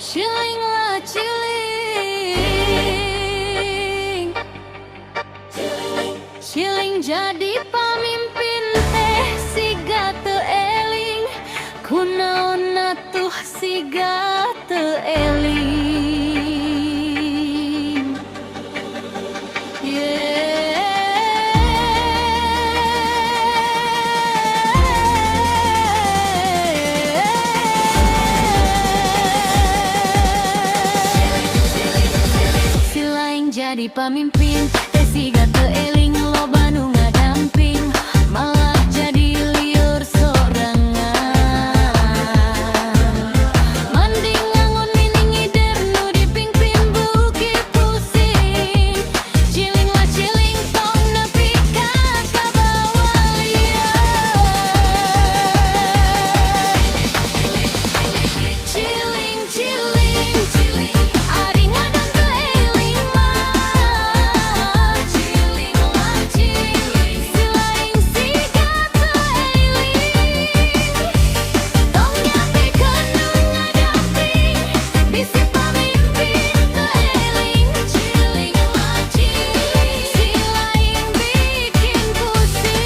Cilinglah ciling, ciling jadi pamimpin siga teu eling, kunaon atuh siga teu eling. Jadi pamimpin, siga teu eling loba nu ngadamping, malah jadi liur sorangan. Mending ngangon mining ngider nu dipingpin buki pusing. Cilinglah ciling tong nepi ka kabawalian. Ciling ciling ciling ari ngadang teu eling mah. Cilinglah ciling silaing siga teu eling, tong nyapikeun nu ngadamping, bisi pamimpin teu eling. Cilinglah ciling silaing bikin pusing.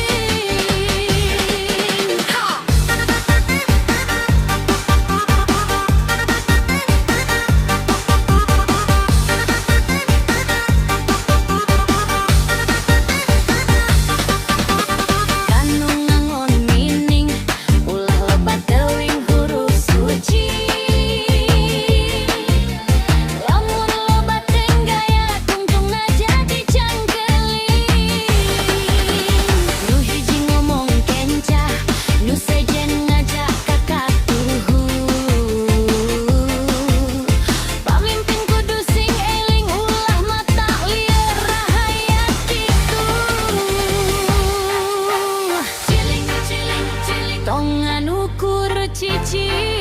Kanu ngangon mining, ulah loba teuing huruf suci. Lamun loba tenggaya, tungtungna jadi cangkeling. Nu hiji ngomong kencah, nu sejen ngajak kakatuhu. Pamimpin kudu sing eling, ulah mata lieur rahaya kitu. Ciling ciling ciling tong ngukur cicing.